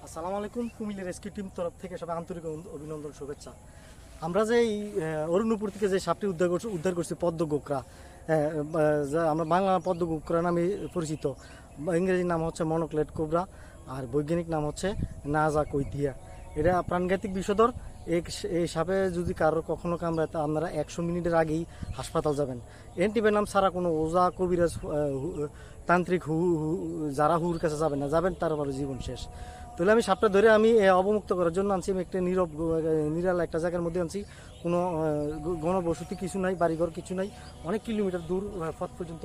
আসসালামু আলাইকুম। Comilla rescue team তরফ থেকে সবাই আন্তরিক অভিনন্দন, শুভেচ্ছা। আমরা যে এই অরুণপুর থেকে যে সাপটি উদ্ধার করছি পদ্ম গোকরা, আমরা বাংলা পদ্ম গোকরা নামে পরিচিত। ইংরেজি নাম হচ্ছে মনোক্লেট কোবরা, আর বৈজ্ঞানিক নাম হচ্ছে নাজা কৈতিয়া। এটা প্রাণঘাতিক বিষধর। এই সাপে যদি কারোর কখনো কামড়ায় তা আপনারা 100 মিনিটের আগেই হাসপাতাল যাবেন। অ্যান্টিভেনাম ছাড়া কোনো ওজা কবিরাজ তান্ত্রিক যারা হুর কাছে যাবেন না, যাবেন তারপরে জীবন শেষ। তাহলে আমি সাপটা ধরে আমি অবমুক্ত করার জন্য আনছি। আমি একটা নিরালা একটা জায়গার মধ্যে আনছি। কোনো গণবসতি কিছু নাই, বাড়িঘর কিছু নাই, অনেক কিলোমিটার দূর পথ পর্যন্ত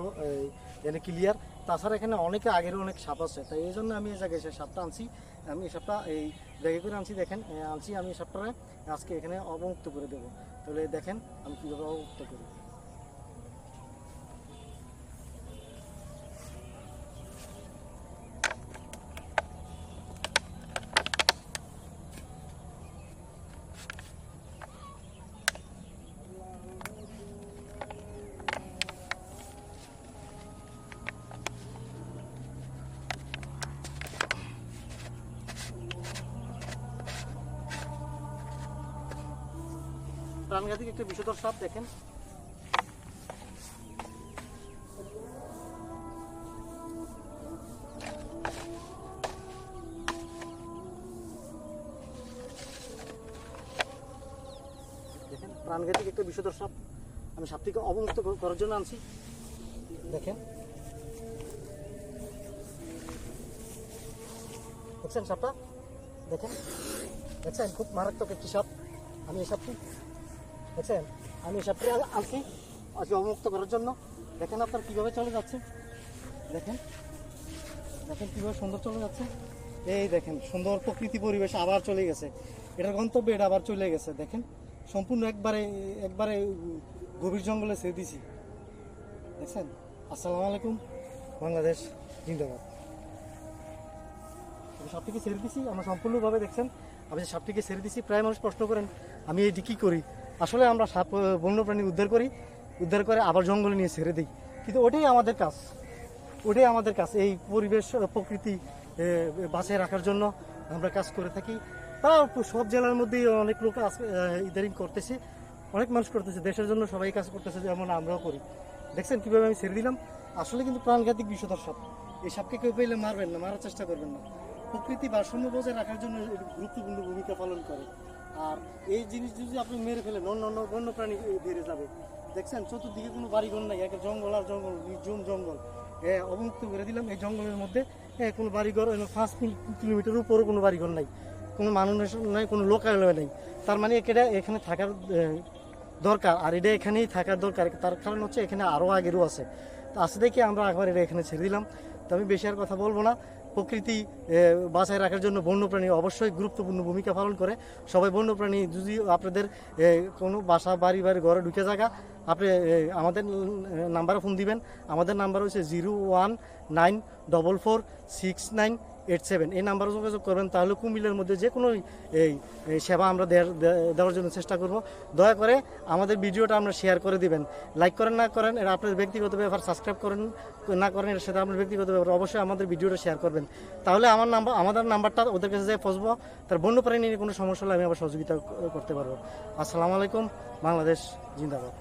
এখানে ক্লিয়ার। তাছাড়া এখানে অনেকে আগেরও অনেক সাপ আছে, তাই এই জন্য আমি এই জায়গায় এসে সাপটা আনছি। আমি এই সাপটা এই ব্যাগে করে আনছি, দেখেন আনছি। আমি এই সাপটা আজকে এখানে অবমুক্ত করে দেবো। তাহলে দেখেন আমি কীভাবে অবমুক্ত করি। প্রাণঘাতিক একটা বিষধর সাপ, দেখেন প্রাণঘাতিক একটা বিষধর সাপ। আমি সাপটিকে অবমুক্ত করার জন্য আনছি। দেখেন দেখছেন সাপটা, দেখছেন খুব মারাত্মক একটি সাপ। আমি এই সাপটি দেখছেন, আমি এই সাপটি আনছি আজকে অবমুক্ত করার জন্য। দেখেন আপনার কীভাবে চলে যাচ্ছে, দেখেন কীভাবে সুন্দর চলে যাচ্ছে। এই দেখেন সুন্দর প্রকৃতি পরিবেশ আবার চলে গেছে। এটার গন্তব্যে এটা আবার চলে গেছে। দেখেন সম্পূর্ণ একবারে গভীর জঙ্গলে ছেড়ে দিছি। দেখছেন। আসসালামু আলাইকুম, বাংলাদেশ জিন্দাবাদ। সাপটিকে ছেড়ে দিছি আমরা সম্পূর্ণভাবে। দেখছেন আমি সাপটিকে ছেড়ে দিছি। প্রায় মানুষ প্রশ্ন করেন আমি এটি কী করি। আসলে আমরা সাপ বন্যপ্রাণী উদ্ধার করে আবার জঙ্গলে নিয়ে ছেড়ে দিই, কিন্তু ওটাই আমাদের কাজ। এই পরিবেশ প্রকৃতি বাঁচিয়ে রাখার জন্য আমরা কাজ করে থাকি। তাও সব জেলার মধ্যেই অনেক লোক ইদারিং করতেছে, অনেক মানুষ করতেছে, দেশের জন্য সবাই কাজ করতেছে, যেমন আমরাও করি। দেখছেন কীভাবে আমি ছেড়ে দিলাম। আসলে কিন্তু প্রাণঘাতিক বিষধর সাপ। এই সাপকে কেউ পেলে মারবেন না, মারার চেষ্টা করবেন না। প্রকৃতি ভারসাম্য বজায় রাখার জন্য গুরুত্বপূর্ণ ভূমিকা পালন করে। আর এই জিনিস যদি আপনি মেরে ফেলেন অন্য বন্যপ্রাণী বেড়ে যাবে। দেখছেন চতুর্দিকে কোনো বাড়িঘর নাই, একটা জঙ্গল আর জঙ্গল, নির্জন জঙ্গল। অবমুক্ত করে দিলাম। এই জঙ্গলের মধ্যে কোনো বাড়িঘর 5 কিলোমিটার উপরও কোনো বাড়িঘর নাই, কোনো মানুষ নাই, কোনো লোকালয় নাই। তার মানে এখানে থাকার দরকার, আর এটা এখানেই থাকার দরকার। তার কারণ হচ্ছে এখানে আরও আগেরও আছে। তো আসে দেখে আমরা একবার এটা এখানে ছেড়ে দিলাম। তো আমি বেশি আর কথা বলবো না। প্রকৃতি বাঁচায় রাখার জন্য বন্যপ্রাণী অবশ্যই গুরুত্বপূর্ণ ভূমিকা পালন করে। সবাই বন্যপ্রাণী যদি আপনাদের কোনো বাসা বাড়ি ঘরে ঢুকে জায়গা, আপনি আমাদের নাম্বারে ফোন দিবেন। আমাদের নাম্বার হচ্ছে 019446987। এই নাম্বারে যোগাযোগ করবেন, তাহলে কুমিল্লার মধ্যে যে কোনো এই সেবা আমরা দেওয়ার জন্য চেষ্টা করব। দয়া করে আমাদের ভিডিওটা আমরা শেয়ার করে দিবেন। লাইক করেন না করেন এটা আপনার ব্যক্তিগত ব্যাপার, সাবস্ক্রাইব করেন না করেন এর সাথে আপনার ব্যক্তিগত ব্যাপার। অবশ্যই আমাদের ভিডিওটা শেয়ার করবেন, তাহলে আমাদের নাম্বারটা ওদের কাছে যাই পৌঁছবো। তার বন্যপ্রাণী নিয়ে কোনো সমস্যা হলে আমি আবার সহযোগিতা করতে পারবো। আসসালামু আলাইকুম, বাংলাদেশ জিন্দাবাদ।